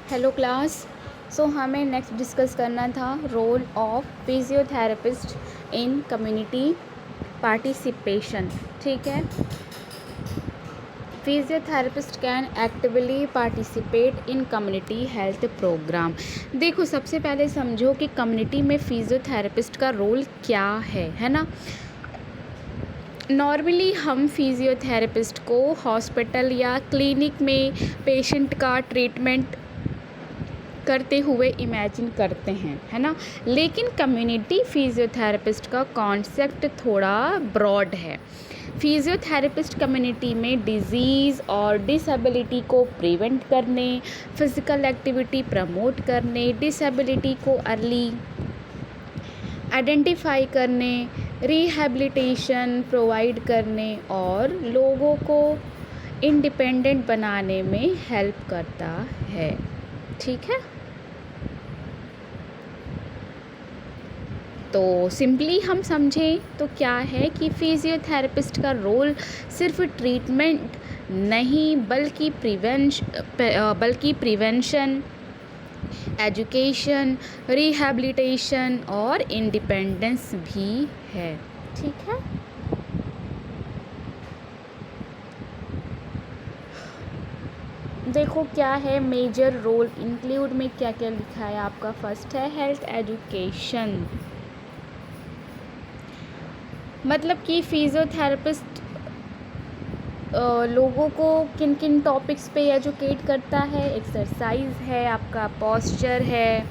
Hello class. हमें next discuss करना था role of physiotherapist in community participation. ठीक है, physiotherapist can actively participate in community health program. देखो, सबसे पहले समझो कि कम्युनिटी में फिजियोथेरेपिस्ट का रोल क्या है ना। नॉर्मली हम फिजियोथेरेपिस्ट को हॉस्पिटल या क्लिनिक में पेशेंट का ट्रीटमेंट करते हुए इमेजिन करते हैं, है ना। लेकिन कम्युनिटी फिजियोथेरेपिस्ट का कॉन्सेप्ट थोड़ा ब्रॉड है। फिजियोथेरेपिस्ट कम्युनिटी में डिजीज़ और डिसेबिलिटी को प्रिवेंट करने, फिज़िकल एक्टिविटी प्रमोट करने, डिसेबिलिटी को अर्ली आइडेंटिफाई करने, रिहैबिलिटेशन प्रोवाइड करने और लोगों को इंडिपेंडेंट बनाने में हेल्प करता है। ठीक है, तो सिंपली हम समझें तो क्या है कि फिजियोथेरेपिस्ट का रोल सिर्फ ट्रीटमेंट नहीं बल्कि प्रिवेंशन, एजुकेशन, रिहैबिलिटेशन और इंडिपेंडेंस भी है। ठीक है, देखो क्या है मेजर रोल इंक्लूड में क्या क्या लिखा है आपका। फर्स्ट है हेल्थ एजुकेशन, मतलब कि फिजियोथेरेपिस्ट लोगों को किन किन टॉपिक्स पे एजुकेट करता है। एक्सरसाइज है, आपका पॉस्चर है,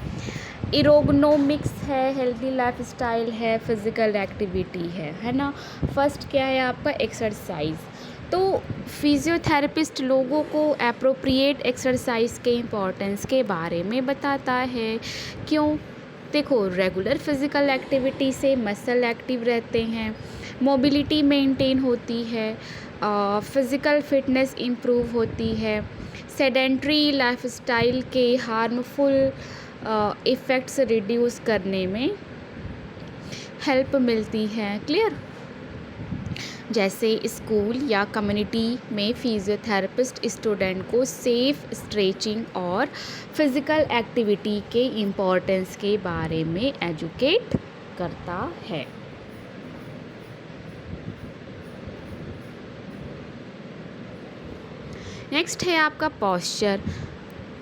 इरोगनोमिक्स है, हेल्दी लाइफस्टाइल है, फिज़िकल एक्टिविटी है ना। फर्स्ट क्या है आपका एक्सरसाइज। तो फिजियोथेरेपिस्ट लोगों को एप्रोप्रिएट एक्सरसाइज के इम्पोर्टेंस के बारे में बताता है। क्यों? देखो, रेगुलर फिज़िकल एक्टिविटी से मसल एक्टिव रहते हैं, मोबिलिटी मेंटेन होती है, फिज़िकल फिटनेस इम्प्रूव होती है, सेडेंट्री लाइफस्टाइल के हार्मफुल इफ़ेक्ट्स रिड्यूस करने में हेल्प मिलती है। क्लियर? जैसे स्कूल या कम्युनिटी में फिजियोथेरेपिस्ट स्टूडेंट को सेफ स्ट्रेचिंग और फिज़िकल एक्टिविटी के इम्पोर्टेंस के बारे में एजुकेट करता है। नेक्स्ट है आपका पॉस्चर।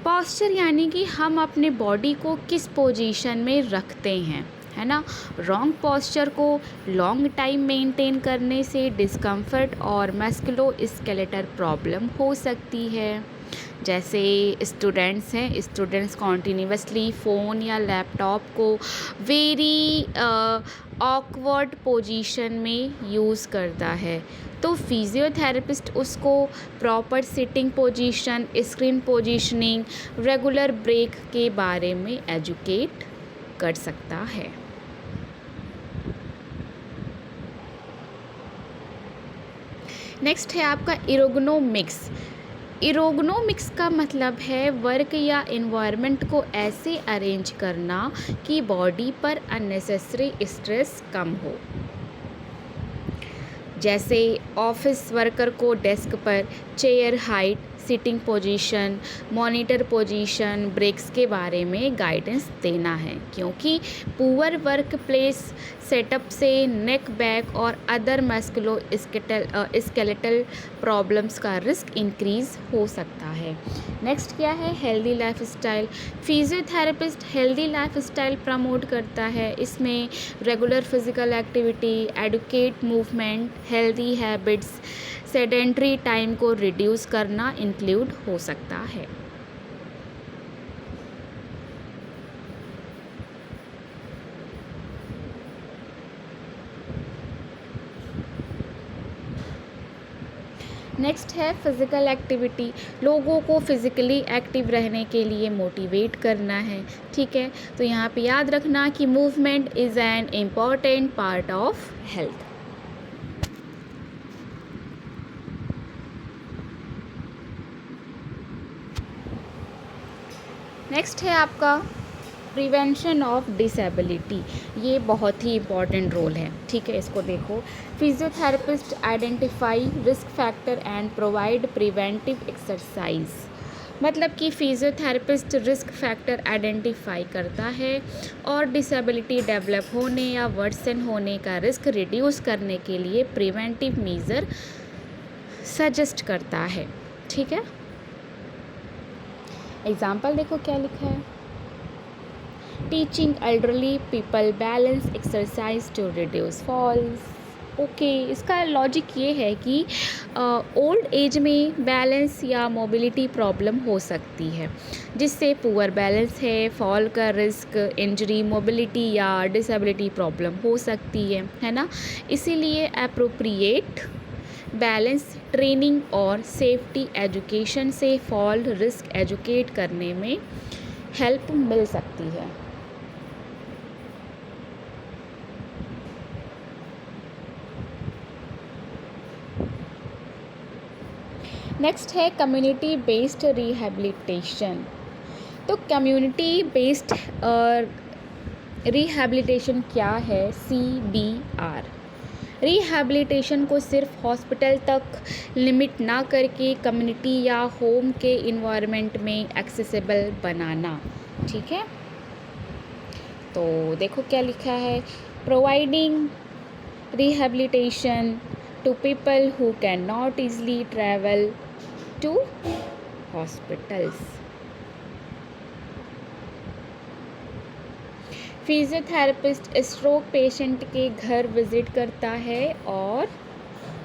पॉस्चर यानी कि हम अपने बॉडी को किस पोजीशन में रखते हैं, है ना। रॉन्ग पॉस्चर को लॉन्ग टाइम मेंटेन करने से डिस्कम्फर्ट और मस्कुलोस्केलेटल प्रॉब्लम हो सकती है। जैसे स्टूडेंट्स कॉन्टीन्यूसली फ़ोन या लैपटॉप को वेरी ऑकवर्ड पोजीशन में यूज़ करता है, तो फिजियोथेरेपिस्ट उसको proper sitting position, screen positioning, regular break के बारे में एजुकेट कर सकता है। नेक्स्ट है आपका इरोगनोमिक्स। इरोगनोमिक्स का मतलब है वर्क या इन्वायरमेंट को ऐसे अरेंज करना कि बॉडी पर अननेसेसरी स्ट्रेस कम हो। जैसे ऑफिस वर्कर को डेस्क पर chair height, sitting position, monitor position, breaks के बारे में गाइडेंस देना है, क्योंकि पुअर वर्क प्लेस सेटअप से नेक, बैक और अदर स्केलेटल प्रॉब्लम्स का रिस्क इंक्रीज़ हो सकता है। नेक्स्ट क्या है healthy lifestyle. Physiotherapist healthy lifestyle promote करता है। इसमें regular physical activity, educate movement, healthy habits, sedentary time को रिड्यूस करना इंक्लूड हो सकता है। नेक्स्ट है फिज़िकल एक्टिविटी। लोगों को फिज़िकली एक्टिव रहने के लिए मोटिवेट करना है। ठीक है, तो यहाँ पे याद रखना कि movement is an important part of health. Next है आपका प्रिवेंशन ऑफ डिसेबिलिटी। ये बहुत ही इम्पॉर्टेंट रोल है। ठीक है, इसको देखो। Physiotherapist identify risk factor and provide preventive exercise मतलब कि फिजियोथेरेपिस्ट रिस्क फैक्टर आइडेंटिफाई करता है और डिसेबिलिटी डेवलप होने या वर्सन होने का रिस्क रिड्यूस करने के लिए प्रिवेंटिव मेजर सजेस्ट करता है। ठीक है, एग्जाम्पल देखो क्या लिखा है। Teaching elderly people balance exercise to reduce falls. Okay, इसका लॉजिक ये है कि ओल्ड एज में बैलेंस या मोबिलिटी प्रॉब्लम हो सकती है, जिससे पुअर बैलेंस है, फॉल का रिस्क, इंजरी, मोबिलिटी या डिसेबिलिटी प्रॉब्लम हो सकती है ना। इसीलिए एप्रोप्रिएट बैलेंस ट्रेनिंग और सेफ्टी एजुकेशन से फॉल रिस्क एजुकेट करने में हेल्प मिल सकती है। नेक्स्ट है कम्युनिटी बेस्ड रिहैबिलिटेशन। तो कम्युनिटी बेस्ड रिहैबिलिटेशन क्या है? CBR। रिहैबिलिटेशन को सिर्फ हॉस्पिटल तक लिमिट ना करके कम्युनिटी या होम के इन्वायरमेंट में एक्सेसिबल बनाना। ठीक है, तो देखो क्या लिखा है। Providing rehabilitation to people who can not easily travel to hospitals. Physiotherapist stroke patient के घर विजिट करता है और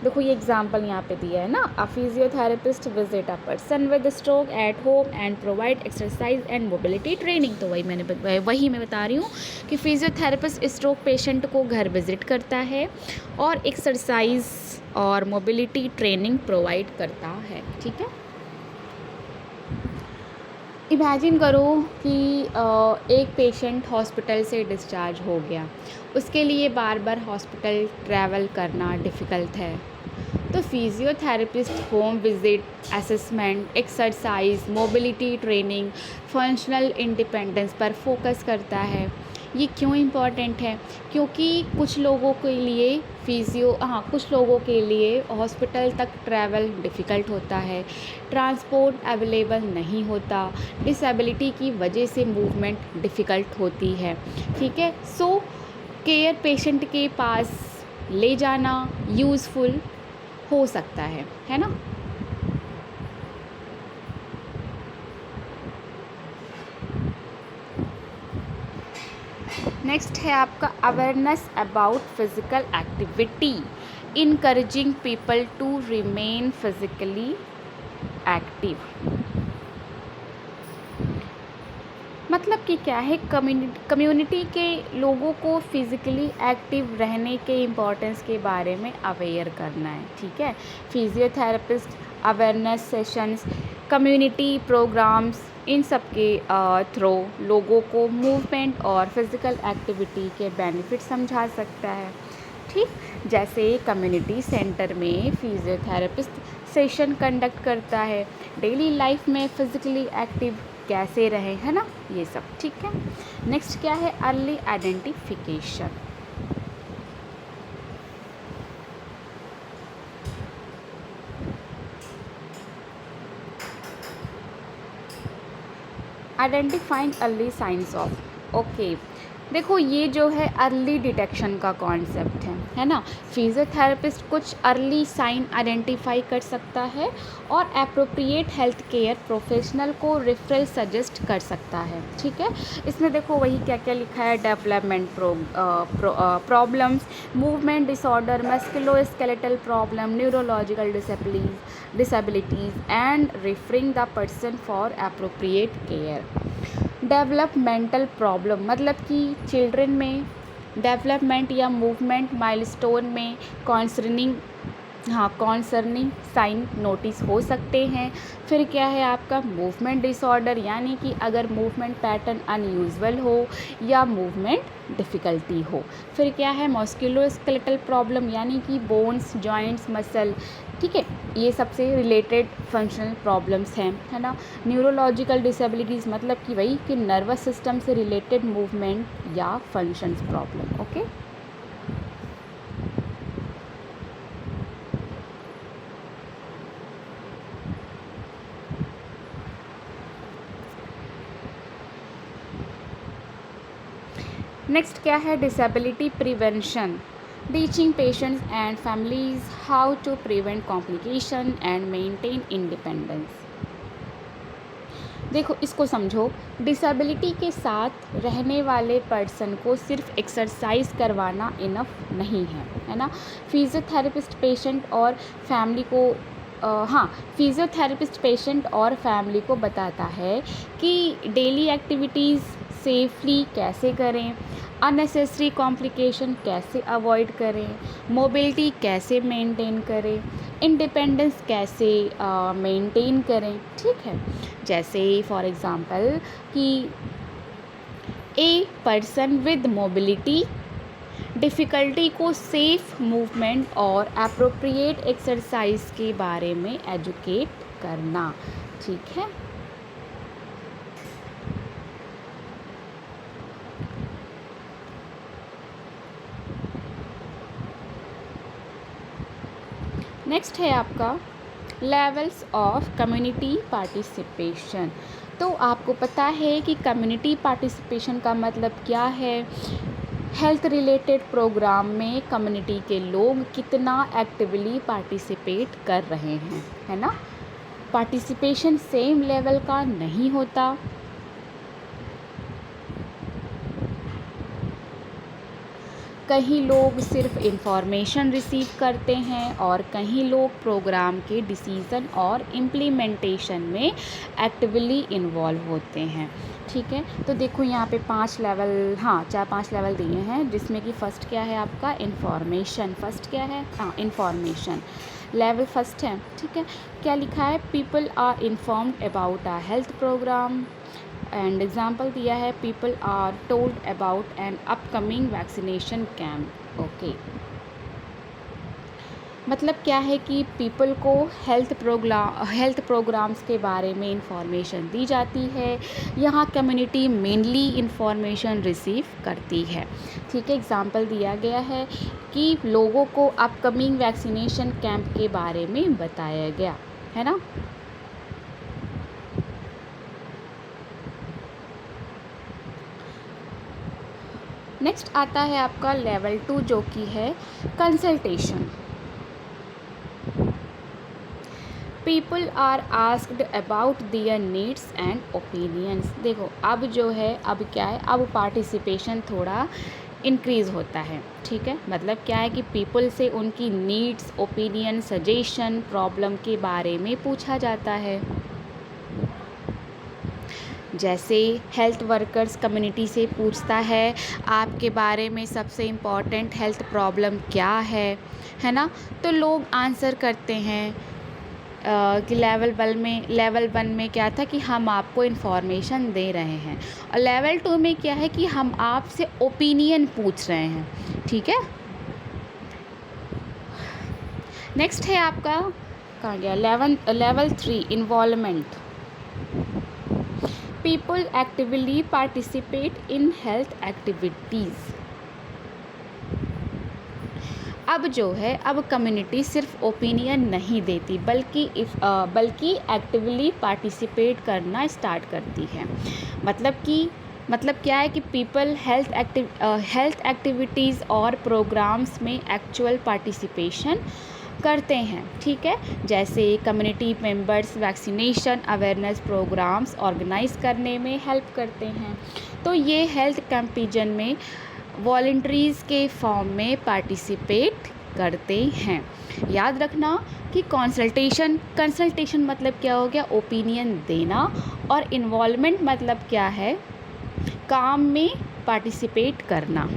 देखो ये एग्जाम्पल यहाँ पे दिया है ना। A physiotherapist visit a person with stroke at home and provide exercise and mobility training. तो वही मैं बता रही हूँ कि फिजियोथेरेपिस्ट स्ट्रोक पेशेंट को घर विजिट करता है और एक्सरसाइज और मोबिलिटी ट्रेनिंग प्रोवाइड करता है। ठीक है, इमेजिन करो कि एक पेशेंट हॉस्पिटल से डिस्चार्ज हो गया, उसके लिए बार बार हॉस्पिटल ट्रैवल करना डिफ़िकल्ट है। तो physiotherapist home visit, assessment, exercise, mobility training, functional independence पर फोकस करता है। ये क्यों इम्पॉर्टेंट है? क्योंकि कुछ लोगों के लिए कुछ लोगों के लिए हॉस्पिटल तक ट्रैवल डिफ़िकल्ट होता है, ट्रांसपोर्ट अवेलेबल नहीं होता, डिसेबिलिटी की वजह से मूवमेंट डिफ़िकल्ट होती है। ठीक है, सो केयर पेशेंट के पास ले जाना यूज़फुल हो सकता है ना। नेक्स्ट है आपका awareness about physical activity, encouraging people to remain physically active. मतलब कि क्या है, कम्युनिटी के लोगों को फिज़िकली एक्टिव रहने के इम्पोर्टेंस के बारे में अवेयर करना है। ठीक है, physiotherapist awareness sessions, community programs, इन सब के थ्रू लोगों को मूवमेंट और फिज़िकल एक्टिविटी के बेनिफिट समझा सकता है। ठीक, जैसे कम्युनिटी सेंटर में फिजियोथेरेपिस्ट सेशन कंडक्ट करता है, डेली लाइफ में फिज़िकली एक्टिव कैसे रहें, है ना, ये सब। ठीक है, नेक्स्ट क्या है, early identification. Identifying early signs of. Okay, देखो ये जो है अर्ली डिटेक्शन का कॉन्सेप्ट है ना। फिजियोथेरेपिस्ट कुछ अर्ली साइन आइडेंटिफाई कर सकता है और एप्रोप्रिएट हेल्थ केयर प्रोफेशनल को रेफरल सजेस्ट कर सकता है। ठीक है, इसमें देखो वही क्या क्या लिखा है, development problems, movement disorder, musculoskeletal problem, neurological disabilities and referring the person for appropriate care. Developmental problem मतलब कि चिल्ड्रन में डेवलपमेंट या मूवमेंट माइलस्टोन में कॉन्सर्निंग साइन नोटिस हो सकते हैं। फिर क्या है आपका मूवमेंट डिसऑर्डर, यानी कि अगर मूवमेंट पैटर्न अनयूजुअल हो या मूवमेंट डिफ़िकल्टी हो। फिर क्या है मस्कुलोस्केलेटल प्रॉब्लम, यानी कि बोन्स, जॉइंट्स, मसल, ठीक है, ये सबसे रिलेटेड फंक्शनल प्रॉब्लम्स हैं, है ना। न्यूरोलॉजिकल डिसेबिलिटीज़ मतलब कि वही कि नर्वस सिस्टम से रिलेटेड मूवमेंट या फंक्शंस प्रॉब्लम। ओके, नेक्स्ट क्या है, disability prevention, teaching patients and families how to prevent complication and maintain independence. देखो इसको समझो, डिसेबिलिटी के साथ रहने वाले पर्सन को सिर्फ एक्सरसाइज करवाना इनफ नहीं है ना। फिजियोथेरेपिस्ट पेशेंट और फैमिली को फिजियोथेरेपिस्ट पेशेंट और फैमिली को बताता है कि डेली एक्टिविटीज़ सेफली कैसे करें, अननेसेसरी कॉम्प्लिकेशन कैसे अवॉइड करें, मोबिलिटी कैसे मेंटेन करें, इंडिपेंडेंस कैसे मेंटेन करें। ठीक है, जैसे फॉर एग्ज़ाम्पल कि a person with mobility difficulty को सेफ़ मूवमेंट और एप्रोप्रिएट एक्सरसाइज के बारे में एजुकेट करना। ठीक है, नेक्स्ट है आपका लेवल्स ऑफ कम्युनिटी पार्टिसिपेशन। तो आपको पता है कि कम्युनिटी पार्टिसिपेशन का मतलब क्या है। हेल्थ रिलेटेड प्रोग्राम में कम्युनिटी के लोग कितना एक्टिवली पार्टिसिपेट कर रहे हैं, है ना। पार्टिसिपेशन सेम लेवल का नहीं होता। कहीं लोग सिर्फ इंफॉर्मेशन रिसीव करते हैं और कहीं लोग प्रोग्राम के डिसीज़न और इम्प्लीमेंटेशन में एक्टिवली इन्वॉल्व होते हैं। ठीक है, तो देखो यहाँ पे 5 लेवल 4-5 लेवल दिए हैं, जिसमें कि फ़र्स्ट क्या है आपका इंफॉर्मेशन। फ़र्स्ट क्या है, इंफॉर्मेशन लेवल फर्स्ट है। ठीक है, क्या लिखा है, people are informed about a health program and example दिया है, people are told about an upcoming vaccination camp. Okay, मतलब क्या है कि पीपल को हेल्थ प्रोग्राम्स के बारे में इंफॉर्मेशन दी जाती है। यहाँ कम्युनिटी मेनली इंफॉर्मेशन रिसीव करती है। ठीक है, एग्जाम्पल दिया गया है कि लोगों को अपकमिंग वैक्सीनेशन कैंप के बारे में बताया गया, है ना। नेक्स्ट आता है आपका लेवल 2, जो कि है consultation. People are asked about their needs and opinions. देखो अब जो है, अब क्या है, अब पार्टिसिपेशन थोड़ा इंक्रीज़ होता है। ठीक है, मतलब क्या है कि पीपल से उनकी नीड्स, ओपिनियन, सजेशन, प्रॉब्लम के बारे में पूछा जाता है। जैसे हेल्थ वर्कर्स कम्युनिटी से पूछता है आपके बारे में सबसे इम्पॉर्टेंट हेल्थ प्रॉब्लम क्या है ना। तो लोग आंसर करते हैं कि लेवल 1 में क्या था कि हम आपको इन्फॉर्मेशन दे रहे हैं, और लेवल 2 में क्या है कि हम आपसे ओपिनियन पूछ रहे हैं। ठीक है, नेक्स्ट है आपका, कहाँ गया, level 3 involvement. People actively participate in health activities. अब जो है, अब कम्युनिटी सिर्फ ओपिनियन नहीं देती, बल्कि एक्टिवली पार्टिसिपेट करना स्टार्ट करती है। मतलब क्या है कि पीपल हेल्थ एक्टिविटीज़ और प्रोग्राम्स में एक्चुअल पार्टिसिपेशन करते हैं। ठीक है, जैसे community members vaccination awareness programs organise करने में हेल्प करते हैं। तो ये हेल्थ कैंपेन में वॉलंटरीज़ के फॉर्म में पार्टिसिपेट करते हैं। याद रखना कि कंसल्टेशन मतलब क्या हो गया, ओपिनियन देना, और इन्वॉल्वमेंट मतलब क्या है, काम में पार्टिसिपेट करना।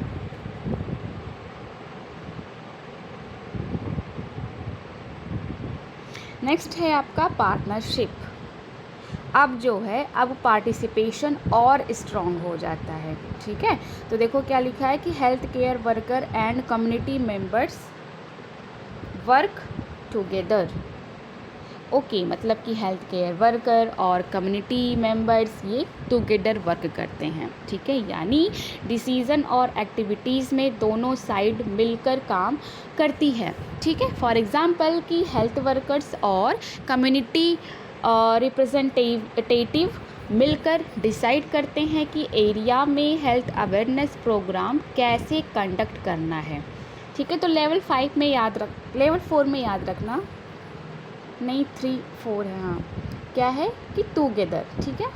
नेक्स्ट है आपका पार्टनरशिप। अब जो है, अब पार्टिसिपेशन और स्ट्रॉन्ग हो जाता है। ठीक है, तो देखो क्या लिखा है कि health care worker and community members work together. Okay, मतलब कि हेल्थ केयर वर्कर और कम्युनिटी मेंबर्स ये टुगेदर वर्क करते हैं। ठीक है, यानी डिसीज़न और एक्टिविटीज़ में दोनों साइड मिलकर काम करती है। ठीक है, फॉर एग्ज़ाम्पल कि हेल्थ वर्कर्स और कम्युनिटी रिप्रेजेंटेटिव मिलकर डिसाइड करते हैं कि एरिया में हेल्थ अवेयरनेस प्रोग्राम कैसे कंडक्ट करना है। ठीक है, तो लेवल 4 में याद रखना, नहीं 3 4 है, हाँ, क्या है कि टुगेदर। ठीक है,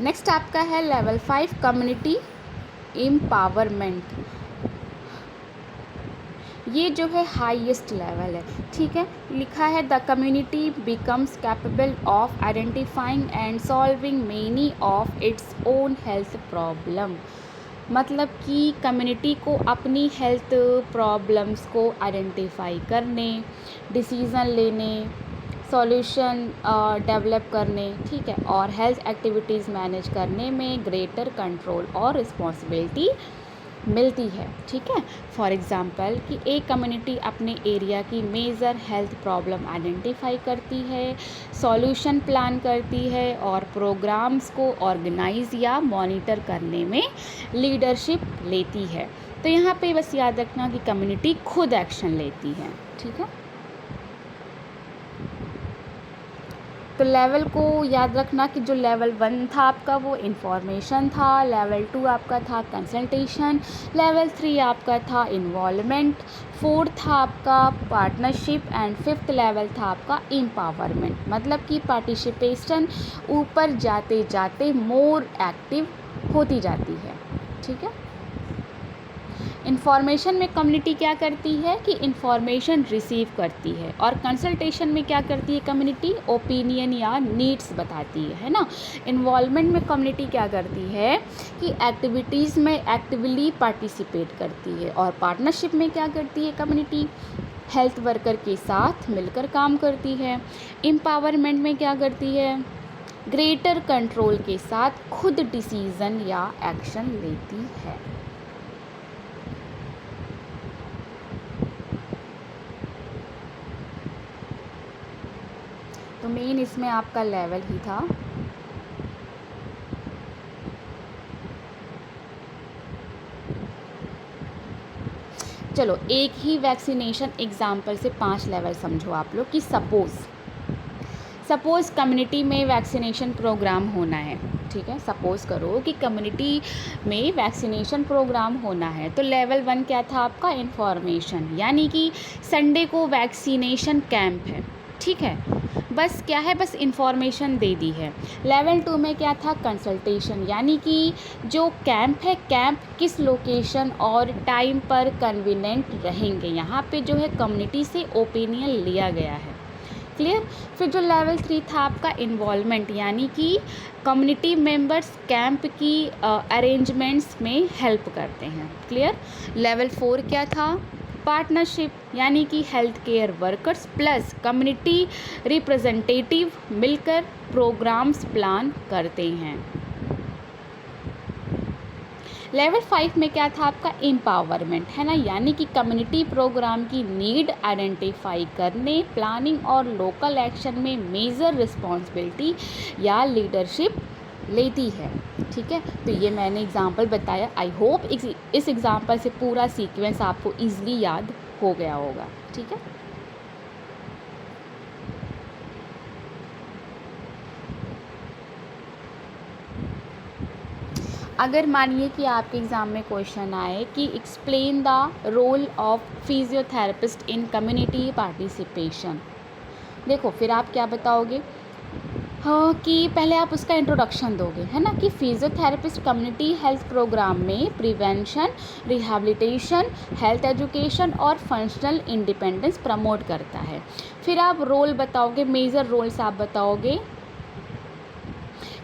नेक्स्ट आपका है लेवल 5 कम्युनिटी एम्पावरमेंट। ये जो है हाईएस्ट लेवल है। ठीक है, लिखा है the community becomes capable of identifying and solving many of its own health problem. मतलब कि कम्युनिटी को अपनी हेल्थ प्रॉब्लम्स को आइडेंटिफाई करने, डिसीज़न लेने, सॉल्यूशन डेवलप करने, ठीक है, और हेल्थ एक्टिविटीज़ मैनेज करने में ग्रेटर कंट्रोल और रिस्पॉन्सिबिलिटी मिलती है। ठीक है, फॉर एग्ज़ाम्पल कि एक कम्युनिटी अपने एरिया की मेजर हेल्थ प्रॉब्लम आइडेंटिफाई करती है, सॉल्यूशन प्लान करती है और प्रोग्राम्स को ऑर्गेनाइज या मॉनिटर करने में लीडरशिप लेती है। तो यहाँ पे बस याद रखना कि कम्युनिटी खुद एक्शन लेती है। ठीक है, तो लेवल को याद रखना कि जो लेवल 1 था आपका वो इन्फॉर्मेशन था, लेवल 2 आपका था कंसल्टेशन, लेवल 3 आपका था इन्वॉल्वमेंट, 4 था आपका पार्टनरशिप एंड 5th लेवल था आपका एम्पावरमेंट। मतलब कि पार्टिसिपेशन ऊपर जाते जाते मोर एक्टिव होती जाती है। ठीक है, इन्फॉर्मेशन में कम्युनिटी क्या करती है कि इन्फॉर्मेशन रिसीव करती है, और कंसल्टेशन में क्या करती है कम्युनिटी, ओपिनियन या नीड्स बताती है ना। इन्वॉल्वमेंट में कम्युनिटी क्या करती है कि एक्टिविटीज़ में एक्टिवली पार्टिसिपेट करती है, और पार्टनरशिप में क्या करती है कम्युनिटी, हेल्थ वर्कर के साथ मिलकर काम करती है। एम्पावरमेंट में क्या करती है, ग्रेटर कंट्रोल के साथ खुद डिसीज़न या एक्शन लेती है। तो मेन इसमें आपका लेवल ही था। चलो एक ही वैक्सीनेशन एग्जाम्पल से 5 लेवल समझो आप लोग कि सपोज़ कम्युनिटी में वैक्सीनेशन प्रोग्राम होना है। ठीक है, सपोज़ करो कि कम्युनिटी में वैक्सीनेशन प्रोग्राम होना है, तो लेवल 1 क्या था आपका, इन्फॉर्मेशन, यानी कि संडे को वैक्सीनेशन कैंप है। ठीक है, बस क्या है, बस इन्फॉर्मेशन दे दी है। लेवल 2 में क्या था, कंसल्टेशन, यानी कि जो कैंप है, कैंप किस लोकेशन और टाइम पर कन्वीनिएंट रहेंगे, यहाँ पे जो है कम्युनिटी से ओपिनियन लिया गया है। क्लियर। फिर जो लेवल 3 था आपका इन्वॉल्वमेंट, यानी कि कम्युनिटी मेंबर्स कैंप की अरेंजमेंट्स में हेल्प करते हैं। क्लियर। लेवल 4 क्या था, पार्टनरशिप, यानी कि health care workers plus community representative मिलकर प्रोग्राम्स प्लान करते हैं। लेवल 5 में क्या था आपका, एम्पावरमेंट, है ना, यानी कि कम्युनिटी प्रोग्राम की नीड आइडेंटिफाई करने, प्लानिंग और लोकल एक्शन में मेजर रिस्पॉन्सिबिलिटी या लीडरशिप लेती है। ठीक है, तो ये मैंने एग्जांपल बताया। आई होप इस एग्जांपल से पूरा सीक्वेंस आपको इजीली याद हो गया होगा। ठीक है, अगर मानिए कि आपके एग्ज़ाम में क्वेश्चन आए कि explain the role of physiotherapist in community participation, देखो फिर आप क्या बताओगे, हाँ, कि पहले आप उसका इंट्रोडक्शन दोगे, है ना, कि फिजियोथेरेपिस्ट कम्युनिटी हेल्थ प्रोग्राम में प्रिवेंशन, रिहैबिलिटेशन, हेल्थ एजुकेशन और फंक्शनल इंडिपेंडेंस प्रमोट करता है। फिर आप रोल बताओगे, मेजर रोल्स आप बताओगे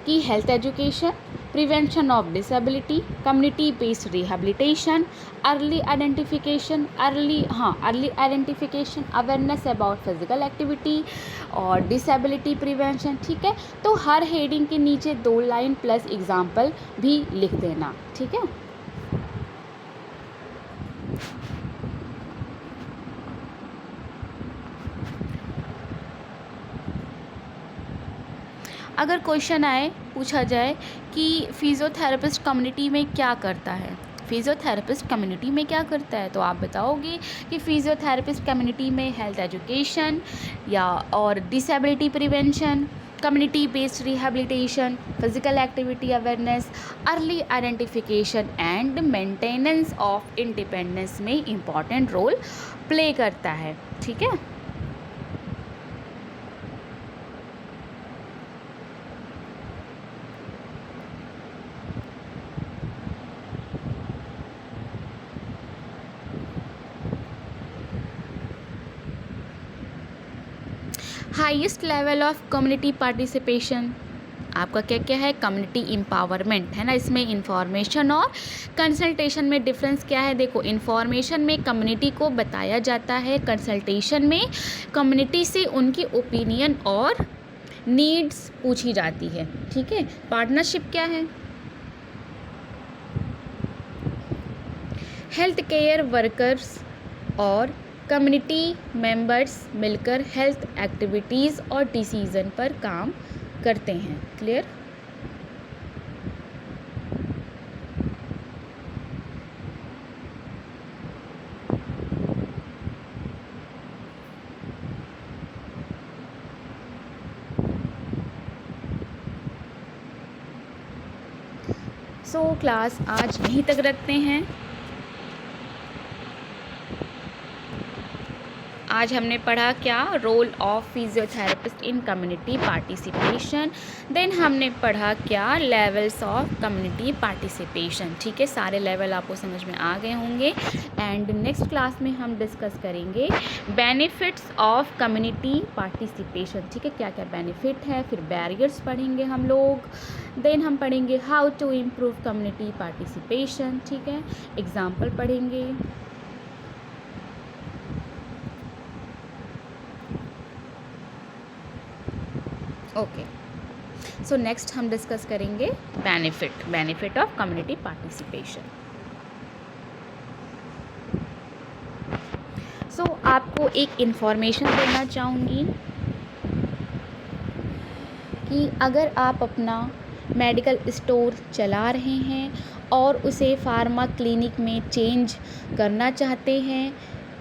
कि health education, prevention of disability, community based rehabilitation, early identification, awareness about physical activity और डिसेबिलिटी प्रिवेंशन। ठीक है, तो हर हेडिंग के नीचे 2 लाइन प्लस एग्जाम्पल भी लिख देना। ठीक है, अगर क्वेश्चन आए, पूछा जाए कि फिजियोथेरेपिस्ट कम्युनिटी में क्या करता है, फिजियोथेरेपिस्ट कम्युनिटी में क्या करता है, तो आप बताओगे कि फिजियोथेरेपिस्ट कम्युनिटी में हेल्थ एजुकेशन या और disability prevention, community based rehabilitation, physical activity awareness, early identification and maintenance of independence में इम्पॉर्टेंट रोल प्ले करता है। ठीक है। Highest level of community participation, आपका क्या क्या है, कम्युनिटी एम्पावरमेंट है ना। इसमें इंफॉर्मेशन और कंसल्टेशन में डिफरेंस क्या है, देखो इंफॉर्मेशन में कम्युनिटी को बताया जाता है, कंसल्टेशन में कम्युनिटी से उनकी ओपिनियन और नीड्स पूछी जाती है। ठीक है। पार्टनरशिप क्या है, हेल्थ केयर वर्कर्स और कम्युनिटी मेंबर्स मिलकर हेल्थ एक्टिविटीज़ और डिसीज़न पर काम करते हैं। क्लियर। सो क्लास आज यहीं तक रखते हैं। आज हमने पढ़ा क्या, role of physiotherapist in community participation. Then हमने पढ़ा क्या, लेवल्स ऑफ कम्युनिटी पार्टिसिपेशन। ठीक है, सारे लेवल आपको समझ में आ गए होंगे। एंड नेक्स्ट क्लास में हम डिस्कस करेंगे बेनिफिट्स ऑफ कम्युनिटी पार्टिसिपेशन। ठीक है, क्या क्या बेनिफिट है, फिर बैरियर्स पढ़ेंगे हम लोग। देन हम पढ़ेंगे how to improve community participation. ठीक है, एग्जाम्पल पढ़ेंगे। ओके, सो नेक्स्ट हम डिस्कस करेंगे benefit of community participation. So आपको एक इन्फॉर्मेशन देना चाहूँगी कि अगर आप अपना मेडिकल स्टोर चला रहे हैं और उसे फार्मा क्लिनिक में चेंज करना चाहते हैं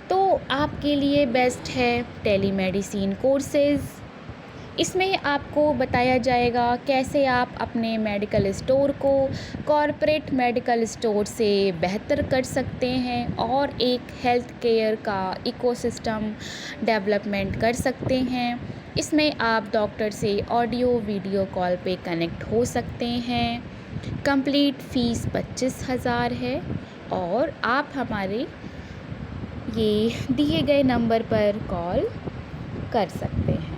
तो आपके लिए बेस्ट है टेलीमेडिसिन कोर्सेज़। इसमें आपको बताया जाएगा कैसे आप अपने मेडिकल स्टोर को कॉरपोरेट मेडिकल स्टोर से बेहतर कर सकते हैं और एक हेल्थ केयर का इकोसिस्टम डेवलपमेंट कर सकते हैं। इसमें आप डॉक्टर से ऑडियो वीडियो कॉल पे कनेक्ट हो सकते हैं। कंप्लीट फ़ीस 25,000 है और आप हमारे ये दिए गए नंबर पर कॉल कर सकते हैं।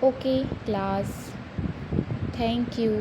Okay class, thank you.